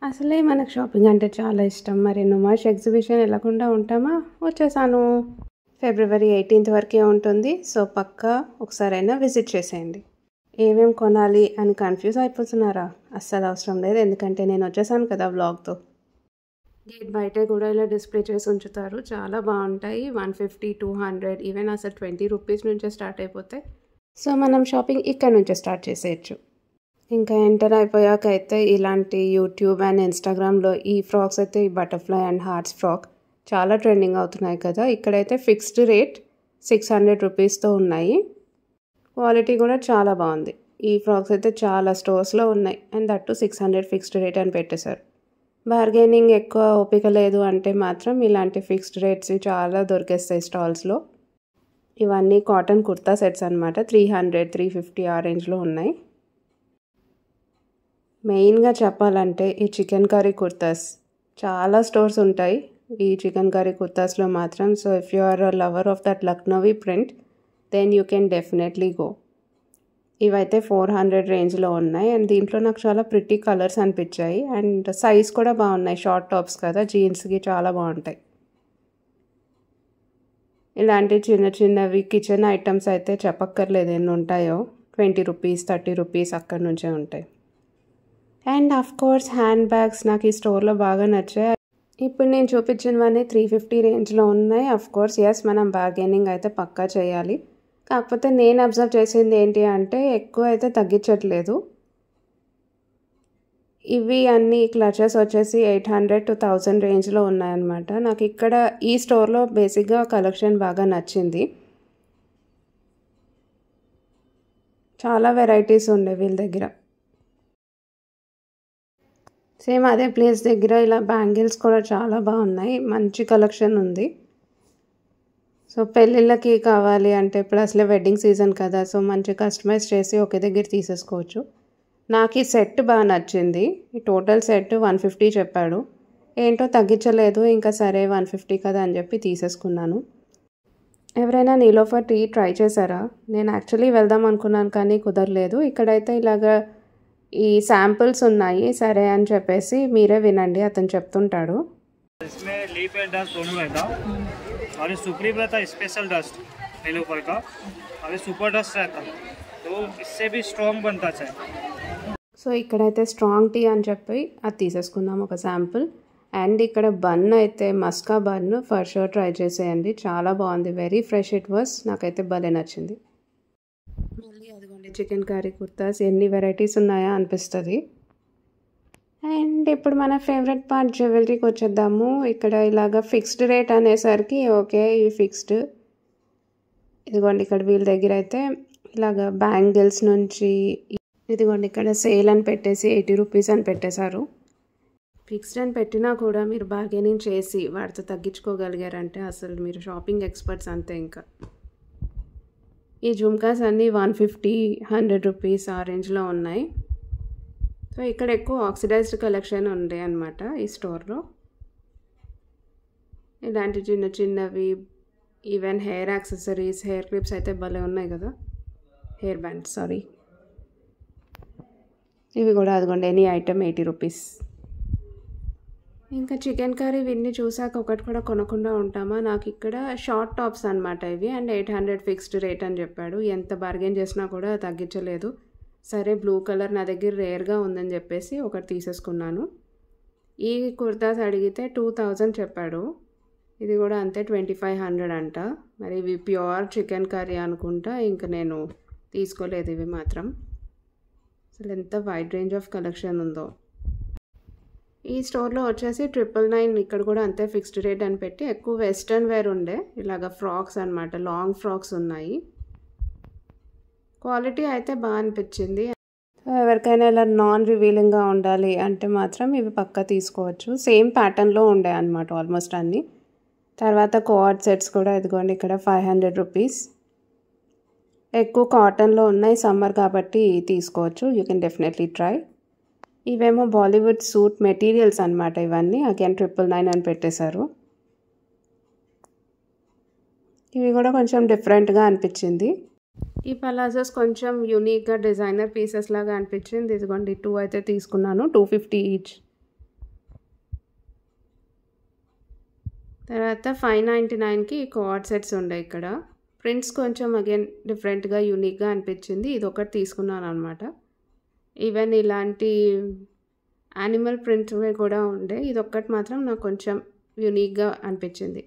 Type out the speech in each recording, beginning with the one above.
అసలే మనకు షాపింగ్ అంటే చాలా ఇష్టం. మరి నుమాష్ ఎగ్జిబిషన్ వెళ్ళకుండా ఉంటామా? వచ్చేసాను. ఫిబ్రవరి 18th వరకే ఉంటుంది. సో పక్కా ఒకసారైనా విజిట్ చేసేయండి. ఏమేం కొనాలి అని కన్ఫ్యూజ్ అయిపోతున్నారా? అస్సలు అవసరం లేదు, ఎందుకంటే నేను వచ్చేసాను కదా వ్లాగ్తో. గేట్ బయటే కూడా ఇలా డిస్ప్లే చేసి ఉంచుతారు. చాలా బాగుంటాయి. 150, 200, ఈవెన్ అసలు 20 రూపీస్ నుంచే స్టార్ట్ అయిపోతాయి. సో మనం షాపింగ్ ఇక్కడ నుంచే స్టార్ట్ చేసేయచ్చు. ఇంకా ఎంటర్ అయిపోయాక అయితే ఇలాంటి యూట్యూబ్ అండ్ ఇన్స్టాగ్రామ్లో ఈ ఫ్రాక్స్ అయితే ఈ బటర్ఫ్లై అండ్ హార్ట్స్ ఫ్రాక్ చాలా ట్రెండింగ్ అవుతున్నాయి కదా. ఇక్కడైతే ఫిక్స్డ్ రేట్ 600 రూపీస్తో ఉన్నాయి. క్వాలిటీ కూడా చాలా బాగుంది. ఈ ఫ్రాక్స్ అయితే చాలా స్టోర్స్లో ఉన్నాయి అండ్ దట్టు 600 ఫిక్స్డ్ రేట్ అని పెట్టేశారు. బార్గెనింగ్ ఎక్కువ ఓపిక లేదు అంటే మాత్రం ఇలాంటి ఫిక్స్డ్ రేట్స్ చాలా దొరికేస్తాయి స్టాల్స్లో. ఇవన్నీ కాటన్ కుర్తా సెట్స్ అనమాట. 300, 350 ఆ రేంజ్లో ఉన్నాయి. మెయిన్గా చెప్పాలంటే ఈ చికెన్ కర్రీ కుర్తాస్ చాలా స్టోర్స్ ఉంటాయి ఈ చికెన్ కర్రీ కుర్తాస్లో మాత్రం. So if you are a lover of that Lucknowi print then you can definitely go. ఇవైతే 400 రేంజ్లో ఉన్నాయి అండ్ దీంట్లో నాకు చాలా ప్రిటీ కలర్స్ అనిపించాయి అండ్ సైజ్ కూడా బాగున్నాయి. షార్ట్ టాప్స్ కదా, జీన్స్కి చాలా బాగుంటాయి. ఇలాంటి చిన్న చిన్నవి కిచెన్ ఐటమ్స్ అయితే చెప్పక్కర్లేదు ఎన్ని ఉంటాయో. 20 రూపీస్, 30 రూపీస్ అక్కడి నుంచే ఉంటాయి. And of course hand bags నాకు ఈ స్టోర్లో బాగా నచ్చాయి. ఇప్పుడు నేను చూపించినవన్నీ 350 రేంజ్లో ఉన్నాయి. ఆఫ్ కోర్స్ ఎస్, మనం బార్గెనింగ్ అయితే పక్కా చేయాలి. కాకపోతే నేను అబ్జర్వ్ చేసింది ఏంటి అంటే ఎక్కువ అయితే తగ్గించట్లేదు. ఇవి అన్ని క్లచెస్ వచ్చేసి 800 to 1000 రేంజ్లో ఉన్నాయన్నమాట. నాకు ఇక్కడ ఈ స్టోర్లో బేసిక్గా కలెక్షన్ బాగా నచ్చింది. చాలా వెరైటీస్ ఉండే వీళ్ళ దగ్గర. సేమ్ అదే ప్లేస్ దగ్గర ఇలా బ్యాంగిల్స్ కూడా చాలా బాగున్నాయి. మంచి కలెక్షన్ ఉంది. సో పెళ్ళిళ్ళకి కావాలి అంటే ఇప్పుడు అసలే వెడ్డింగ్ సీజన్ కదా, సో మంచి కస్టమైజ్ చేసి ఒకే దగ్గర తీసేసుకోవచ్చు. నాకు ఈ సెట్ బాగా నచ్చింది. ఈ టోటల్ సెట్ 150 చెప్పాడు. ఏంటో తగ్గించలేదు. ఇంకా సరే 150 కదా అని చెప్పి తీసేసుకున్నాను. ఎవరైనా నీలోఫర్ టీ ట్రై చేశారా? నేను యాక్చువల్లీ వెళ్దాం అనుకున్నాను కానీ కుదరలేదు. ఇక్కడైతే ఇలాగా ఈ శాంపుల్స్ ఉన్నాయి. సరే అని చెప్పేసి మీరే వినండి, అతను చెప్తుంటాడు. इसमें लीफ एंड डस्ट दोनों रहता और ये सुप्रीम रहता स्पेशल डस्ट नीलोफर का और ये सुपर डस्ट रहता तो इससे भी स्ट्रॉन्ग बनता है. సో ఇక్కడైతే స్ట్రాంగ్ టీ అని చెప్పి అది తీసేసుకున్నాం ఒక శాంపుల్. అండ్ ఇక్కడ బన్ అయితే మస్కా బన్ ఫర్ షూర్ ట్రై చేసేయండి, చాలా బాగుంది. Very fresh it was. నాకైతే భలే నచ్చింది. మళ్ళీ అదిగోండి చికెన్ కర్రీ కుర్తాస్ ఎన్ని వెరైటీస్ ఉన్నాయా అనిపిస్తుంది. అండ్ ఇప్పుడు మన ఫేవరెట్ పార్ట్ జ్యువెలరీకి వచ్చేద్దాము. ఇక్కడ ఇలాగ ఫిక్స్డ్ రేట్ అనేసరికి ఓకే ఇవి ఫిక్స్డ్. ఇదిగోండి ఇక్కడ వీళ్ళ దగ్గర అయితే ఇలాగ బ్యాంగిల్స్ నుంచి ఇదిగోండి ఇక్కడ సేల్ అని పెట్టేసి 80 రూపీస్ అని పెట్టేశారు. ఫిక్స్డ్ అని పెట్టినా కూడా మీరు బార్గెనింగ్ చేసి వాటితో తగ్గించుకోగలిగారంటే అసలు మీరు షాపింగ్ ఎక్స్పర్ట్స్ అంతే. ఇంకా ఈ జుమ్కాస్ అన్నీ 150, 100 రూపీస్ ఆ రేంజ్లో ఉన్నాయి. సో ఇక్కడ ఎక్కువ ఆక్సిడైజ్డ్ కలెక్షన్ ఉండే అనమాట ఈ స్టోర్లో. ఇలాంటి చిన్న చిన్నవి even hair accessories, hair clips అయితే భలే ఉన్నాయి కదా. హెయిర్ బ్యాండ్స్ సారీ, ఇవి కూడా అదిగోండి ఎనీ ఐటమ్ 80 రూపీస్. ఇంకా చికెన్ కర్రీ ఇవన్నీ చూసాక ఒకటి కూడా కొనకుండా ఉంటామా? నాకు ఇక్కడ షార్ట్ టాప్స్ అనమాట ఇవి అండ్ 800 ఫిక్స్డ్ రేట్ అని చెప్పాడు. ఎంత బార్గెన్ చేసినా కూడా తగ్గించలేదు. సరే బ్లూ కలర్ నా దగ్గర రేర్గా ఉందని చెప్పేసి ఒకటి తీసేసుకున్నాను. ఈ కుర్తాస్ అడిగితే 2000 చెప్పాడు. ఇది కూడా అంతే 2500 అంట. మరి ఇవి ప్యూర్ చికెన్ కర్రీ అనుకుంటా. ఇంకా నేను తీసుకోలేదు ఇవి మాత్రం. అసలు ఎంత వైడ్ రేంజ్ ఆఫ్ కలెక్షన్ ఉందో. ఈ స్టోర్లో వచ్చేసి 999 ఇక్కడ కూడా అంతే ఫిక్స్డ్ రేట్ అని పెట్టి ఎక్కువ వెస్ట్రన్ వేర్ ఉండే ఇలాగ ఫ్రాక్స్ అనమాట. లాంగ్ ఫ్రాక్స్ ఉన్నాయి. క్వాలిటీ అయితే బాగా అనిపించింది. ఎవరికైనా ఇలా నాన్ రివీలింగ్గా ఉండాలి అంటే మాత్రం ఇవి పక్కా తీసుకోవచ్చు. సేమ్ ప్యాటర్న్లో ఉండే అనమాట ఆల్మోస్ట్ అన్నీ. తర్వాత కోఆర్డ్ సెట్స్ కూడా ఇదిగోండి ఇక్కడ 500 రూపీస్. ఎక్కువ కాటన్లో ఉన్నాయి, సమ్మర్ కాబట్టి తీసుకోవచ్చు. You can definitely try. ఇవేమో బాలీవుడ్ సూట్ మెటీరియల్స్ అనమాట. ఇవన్నీ అగైన్ 999 అని పెట్టేశారు. ఇవి కూడా కొంచెం డిఫరెంట్గా అనిపించింది. ఈ పలాజోస్ కొంచెం యూనిక్గా డిజైనర్ పీసెస్ లాగా అనిపించింది. ఇదిగోండి 2 అయితే తీసుకున్నాను, 250 ఈచ్. తర్వాత 599కి కోఆర్డ్ సెట్స్ ఉండే ఇక్కడ. ప్రింట్స్ కొంచెం అగైన్ డిఫరెంట్గా యూనిక్గా అనిపించింది. ఇది ఒకటి తీసుకున్నాను అనమాట. ఈవెన్ ఇలాంటి యానిమల్ ప్రింట్వి కూడా ఉండే. ఇది ఒక్కటి మాత్రం నాకు కొంచెం యూనిక్గా అనిపించింది.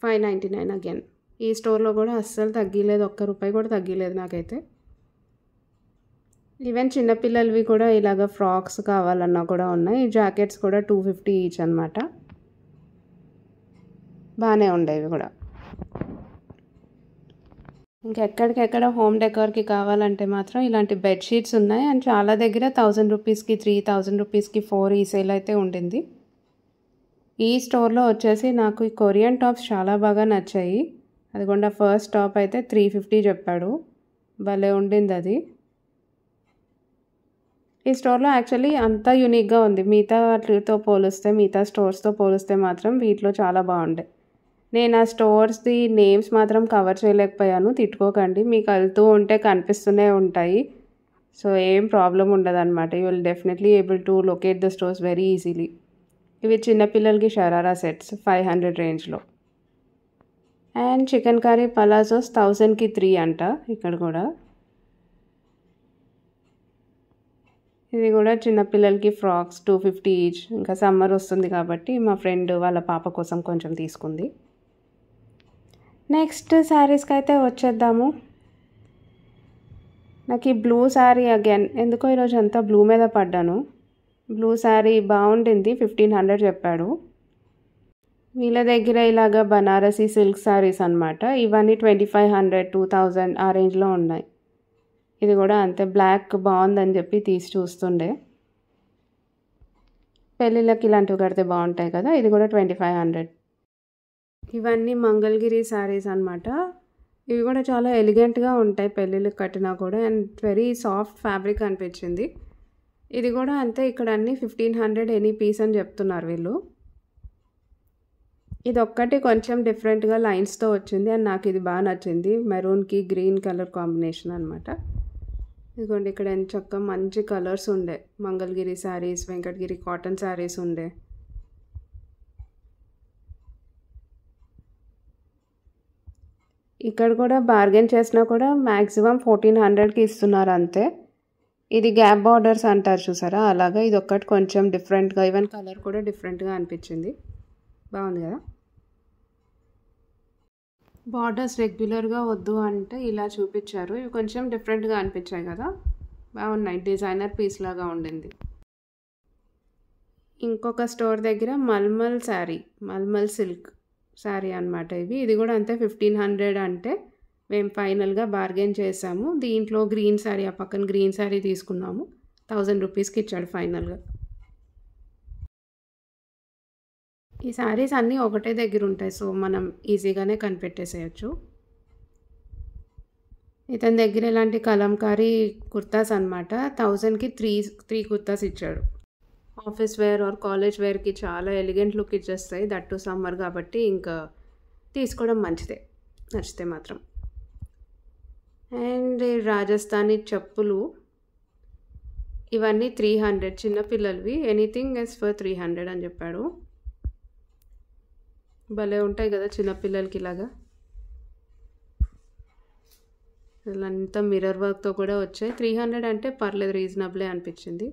599 అగైన్. ఈ స్టోర్లో కూడా అస్సలు తగ్గలేదు, ₹1 కూడా తగ్గలేదు నాకైతే. ఈవెన్ చిన్నపిల్లలవి కూడా ఇలాగ ఫ్రాక్స్ కావాలన్నా కూడా ఉన్నాయి. ఈ జాకెట్స్ కూడా 250 ఈచ్ అనమాట. బాగానే ఉండేవి కూడా. ఇంకెక్కడికెక్కడ హోమ్ డెకార్కి కావాలంటే మాత్రం ఇలాంటి బెడ్షీట్స్ ఉన్నాయి. అండ్ చాలా దగ్గర ₹1000కి 3, ₹1000కి 4 ఈ సేల్ అయితే ఉండింది. ఈ స్టోర్లో వచ్చేసి నాకు ఈ కొరియన్ టాప్స్ చాలా బాగా నచ్చాయి. అదిగోండి ఫస్ట్ టాప్ అయితే 350 చెప్పాడు. భలే ఉండింది అది. ఈ స్టోర్లో యాక్చువల్లీ అంతా యూనిక్గా ఉంది. మిగతా వాటితో పోలిస్తే, మిగతా స్టోర్స్తో పోలిస్తే మాత్రం వీటిలో చాలా బాగుండే. నేను ఆ స్టోర్స్ది నేమ్స్ మాత్రం కవర్ చేయలేకపోయాను, తిట్టుకోకండి. మీకు వెళ్తూ ఉంటే కనిపిస్తూనే ఉంటాయి. సో ఏం ప్రాబ్లం ఉండదు అనమాట. You will definitely able to locate the stores very easily. ఇవి చిన్నపిల్లలకి షరారా సెట్స్ 500 రేంజ్లో. అండ్ చికెన్ కర్రీ పలాజోస్ 1000కి 3 అంట ఇక్కడ కూడా. ఇది కూడా చిన్నపిల్లలకి ఫ్రాక్స్ 250 ఈచ్. ఇంకా సమ్మర్ వస్తుంది కాబట్టి మా ఫ్రెండ్ వాళ్ళ పాప కోసం కొంచెం తీసుకుంది. నెక్స్ట్ శారీస్కి అయితే వచ్చేద్దాము. నాకు ఈ బ్లూ శారీ అగైన్ ఎందుకో ఈరోజు అంతా బ్లూ మీద పడ్డాను. బ్లూ శారీ బాగుండింది, 1500 చెప్పాడు. వీళ్ళ దగ్గర ఇలాగా బనారసీ సిల్క్ శారీస్ అనమాట. ఇవన్నీ 2500, 2000 ఆ రేంజ్లో ఉన్నాయి. ఇది కూడా అంతే బ్లాక్ బాగుందని చెప్పి తీసి చూస్తుండే. పెళ్ళిళ్ళకి ఇలాంటివి కడితే బాగుంటాయి కదా. ఇది కూడా 2500. ఇవన్నీ మంగళగిరి శారీస్ అనమాట. ఇవి కూడా చాలా ఎలిగెంట్గా ఉంటాయి పెళ్ళిళ్ళకి కట్టినా కూడా. అండ్ వెరీ సాఫ్ట్ ఫ్యాబ్రిక్ అనిపించింది. ఇది కూడా అంతే, ఇక్కడ అన్నీ 1500 ఎనీ పీస్ అని చెప్తున్నారు వీళ్ళు. ఇది ఒక్కటి కొంచెం డిఫరెంట్గా లైన్స్తో వచ్చింది అండ్ నాకు ఇది బాగా నచ్చింది. మెరూన్కి గ్రీన్ కలర్ కాంబినేషన్ అనమాట. ఇదిగోండి ఇక్కడ ఎంత చక్కగా మంచి కలర్స్ ఉండే. మంగళగిరి శారీస్, వెంకటగిరి కాటన్ శారీస్ ఉండే. ఇక్కడ కూడా బార్గెన్ చేసినా కూడా మ్యాక్సిమం 1400కి ఇస్తున్నారు అంతే. ఇది గ్యాప్ బార్డర్స్ అంటారు చూసారా, అలాగా. ఇది ఒక్కటి కొంచెం డిఫరెంట్గా, ఈవెన్ కలర్ కూడా డిఫరెంట్గా అనిపించింది. బాగుంది కదా. బార్డర్స్ రెగ్యులర్గా వద్దు అంటే ఇలా చూపించారు. ఇవి కొంచెం డిఫరెంట్గా అనిపించాయి కదా, బాగున్నాయి. డిజైనర్ పీస్ లాగా ఉండింది. ఇంకొక స్టోర్ దగ్గర మల్మల్ శారీ, మల్మల్ సిల్క్ శారీ అనమాట ఇవి. ఇది కూడా అంతే 1500 అంటే మేము ఫైనల్గా బార్గెన్ చేసాము. దీంట్లో గ్రీన్ శారీ, ఆ పక్కన గ్రీన్ శారీ తీసుకున్నాము. 1000 రూపీస్కి ఇచ్చాడు ఫైనల్గా. ఈ శారీస్ అన్నీ ఒకటే దగ్గర ఉంటాయి, సో మనం ఈజీగానే కనిపెట్టేసేయచ్చు. ఇతని దగ్గర ఇలాంటి కలంకారీ కుర్తాస్ అనమాట. 1000కి 3 కుర్తాస్ ఇచ్చాడు. ఆఫీస్ వేర్ ఆర్ కాలేజ్ వేర్కి చాలా ఎలిగెంట్ లుక్ ఇచ్చేస్తాయి. దట్టు సమ్మర్ కాబట్టి ఇంకా తీసుకోవడం మంచిదే, నచ్చితే మాత్రం. అండ్ రాజస్థానీ చెప్పులు ఇవన్నీ 300, చిన్నపిల్లలవి. ఎనీథింగ్ ఎస్ ఫర్ 300 అని చెప్పాడు. భలే ఉంటాయి కదా చిన్నపిల్లలకి ఇలాగా. ఇలాంతా మిర్రర్ వర్క్తో కూడా వచ్చాయి. 300 అంటే పర్లేదు, రీజనబులే అనిపించింది.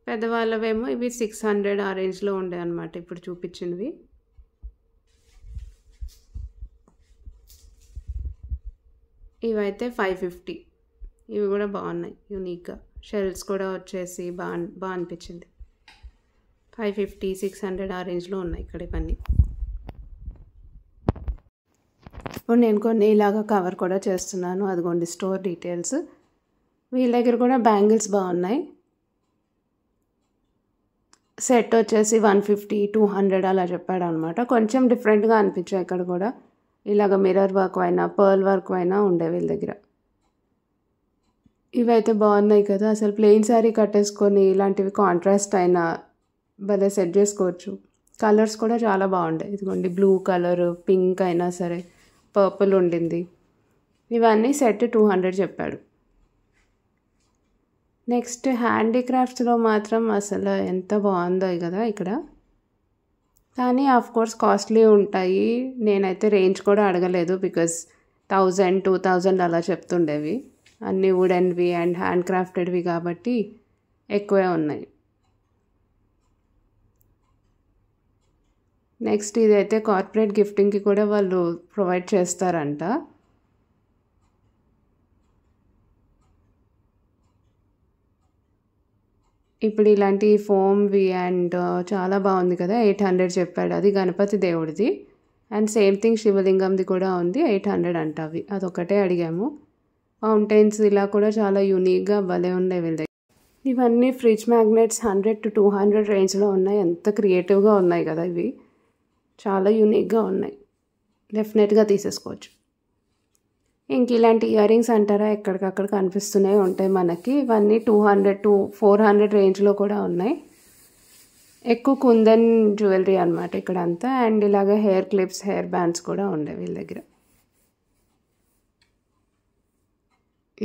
పెద్దవాళ్ళవేమో ఇవి 600 ఆ రేంజ్లో ఉండే అనమాట ఇప్పుడు చూపించినవి. ఇవైతే 550. ఇవి కూడా బాగున్నాయి యూనిక్గా. షెల్స్ కూడా వచ్చేసి బాగా అనిపించింది. 550, 600 ఆ రేంజ్లో ఉన్నాయి ఇక్కడ ఇవన్నీ. ఇప్పుడు నేను కొన్ని ఇలాగా కవర్ కూడా చేస్తున్నాను. అదిగోండి స్టోర్ డీటెయిల్స్. వీళ్ళ దగ్గర కూడా బ్యాంగిల్స్ బాగున్నాయి. సెట్ వచ్చేసి 150, 200 అలా చెప్పాడు అనమాట. కొంచెం డిఫరెంట్గా అనిపించాయి ఇక్కడ కూడా. ఇలాగ మిర్రర్ వర్క్ అయినా పర్ల్ వర్క్ అయినా ఉండే వీళ్ళ దగ్గర. ఇవైతే బాగున్నాయి కదా. అసలు ప్లెయిన్ శారీ కట్టేసుకొని ఇలాంటివి కాంట్రాస్ట్ అయినా భలే సెట్ చేసుకోవచ్చు. కలర్స్ కూడా చాలా బాగుంటాయి. ఇదిగోండి బ్లూ కలర్, పింక్ అయినా సరే, పర్పుల్ ఉండింది. ఇవన్నీ సెట్ 200 చెప్పాడు. నెక్స్ట్ హ్యాండీక్రాఫ్ట్స్లో మాత్రం అసలు ఎంత బాగుందో కదా ఇక్కడ. కానీ ఆఫ్ కోర్స్ కాస్ట్లీ ఉంటాయి. నేనైతే రేంజ్ కూడా అడగలేదు బికాజ్ 1000-2000 అలా చెప్తుండేవి. అన్నీ వుడెన్వి అండ్ హ్యాండ్ క్రాఫ్టెడ్వి కాబట్టి ఎక్కువే ఉన్నాయి. నెక్స్ట్ ఇదైతే కార్పొరేట్ గిఫ్టింగ్కి కూడా వాళ్ళు ప్రొవైడ్ చేస్తారంట. ఇప్పుడు ఇలాంటి ఫోమ్వి అండ్ చాలా బాగుంది కదా, 800 చెప్పాడు. అది గణపతి దేవుడిది. అండ్ సేమ్ థింగ్ శివలింగంది కూడా ఉంది, 800 అంట. అవి అదొకటే అడిగాము. ఫౌంటైన్స్ ఇలా కూడా చాలా యూనిక్గా భలే ఉన్నాయి వీళ్ళ దగ్గర. ఇవన్నీ ఫ్రిడ్జ్ మ్యాగ్నెట్స్ 100-200 రేంజ్లో ఉన్నాయి. ఎంత క్రియేటివ్గా ఉన్నాయి కదా ఇవి, చాలా యూనిక్గా ఉన్నాయి. డెఫినెట్గా తీసేసుకోవచ్చు. ఇంక ఇలాంటి ఇయర్ రింగ్స్ అంటారా, ఎక్కడికక్కడ కనిపిస్తూనే ఉంటాయి మనకి. ఇవన్నీ 200-400 రేంజ్లో కూడా ఉన్నాయి. ఎక్కువ కుందన్ జ్యువెలరీ అనమాట ఇక్కడ అంతా. అండ్ ఇలాగ హెయిర్ క్లిప్స్, హెయిర్ బ్యాండ్స్ కూడా ఉండే వీళ్ళ దగ్గర.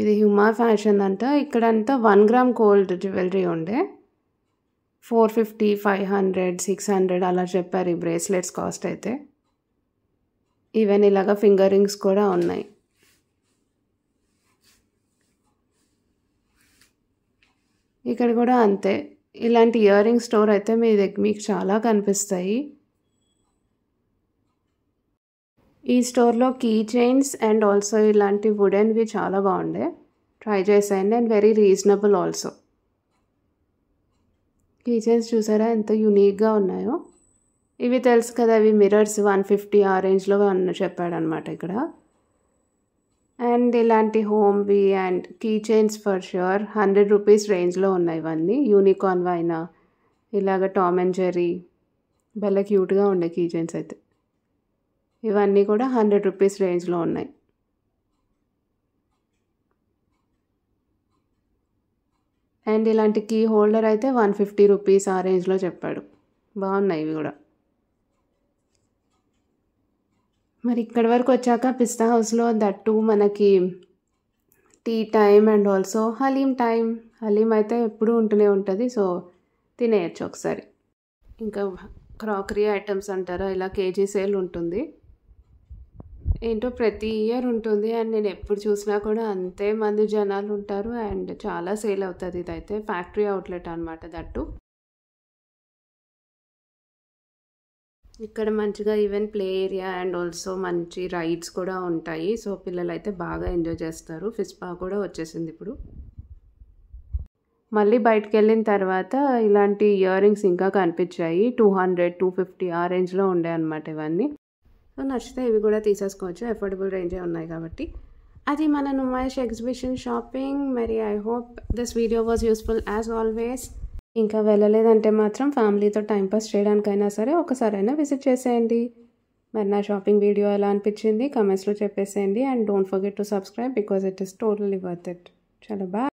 ఇది హ్యూమా ఫ్యాషన్ అంట. ఇక్కడంతా 1 గ్రామ్ గోల్డ్ జ్యువెలరీ ఉండే. 450, 500, 600 అలా చెప్పారు ఈ బ్రేస్లెట్స్ కాస్ట్ అయితే. ఈవెన్ ఇలాగ ఫింగర్ రింగ్స్ కూడా ఉన్నాయి. ఇక్కడ కూడా అంతే. ఇలాంటి ఇయర్ రింగ్ స్టోర్ అయితే మీకు చాలా కనిపిస్తాయి. ఈ స్టోర్లో కీ చైన్స్ అండ్ ఆల్సో ఇలాంటి వుడెన్వి చాలా బాగుండే, ట్రై చేసాయండి. And very reasonable also. Key chains చూసారా ఎంత యూనిక్గా ఉన్నాయో. ఇవి తెలుసు కదా, ఇవి మిర్రర్స్ 150 ఆ రేంజ్లో చెప్పాడనమాట ఇక్కడ. అండ్ ఇలాంటి హోమ్వి and key chains for sure 100 rupees రేంజ్లో ఉన్నాయి ఇవన్నీ. యూనికార్న్ అయినా ఇలాగ టామ్ అండ్ జెర్రీ భలే క్యూట్గా ఉండే కీ చైన్స్ అయితే. ఇవన్నీ కూడా 100 రూపీస్ రేంజ్లో ఉన్నాయి. అండ్ ఇలాంటి కీ హోల్డర్ అయితే 150 రూపీస్ ఆ రేంజ్లో చెప్పాడు. బాగున్నాయి ఇవి కూడా. మరి ఇక్కడి వరకు వచ్చాక పిస్తా హౌస్లో దట్టు మనకి tea time and also haleem time. Haleem అయితే ఎప్పుడూ ఉంటూనే ఉంటుంది, సో తినేయచ్చు ఒకసారి. ఇంకా క్రాకరీ ఐటమ్స్ అంటారా, ఇలా కేజీ సేల్ ఉంటుంది. ఏంటో ప్రతి ఇయర్ ఉంటుంది. అండ్ నేను ఎప్పుడు చూసినా కూడా అంతే మంది జనాలు ఉంటారు. అండ్ చాలా సేల్ అవుతుంది. ఇదైతే ఫ్యాక్టరీ అవుట్లెట్ అనమాట దట్టు. ఇక్కడ మంచిగా even play area and also మంచి రైడ్స్ కూడా ఉంటాయి. సో పిల్లలు అయితే బాగా ఎంజాయ్ చేస్తారు. ఫిస్పా కూడా వచ్చేసింది ఇప్పుడు. మళ్ళీ బయటకు వెళ్ళిన తర్వాత ఇలాంటి ఇయర్ రింగ్స్ ఇంకా కనిపించాయి. 200-250 ఆ రేంజ్లో ఉండే అనమాట ఇవన్నీ. సో నచ్చితే ఇవి కూడా తీసేసుకోవచ్చు, అఫోర్డబుల్ రేంజే ఉన్నాయి కాబట్టి. అది మన నుమాయిష్ ఎగ్జిబిషన్ షాపింగ్. మరి I hope this video was useful as always. ఇంకా వెళ్ళలేదంటే మాత్రం ఫ్యామిలీతో టైంపాస్ చేయడానికైనా సరే ఒకసారైనా విజిట్ చేసేయండి. మరి నా షాపింగ్ వీడియో ఎలా అనిపించింది కమెంట్స్లో చెప్పేసేయండి. And don't forget to subscribe because it is totally worth it. చలో బాయ్.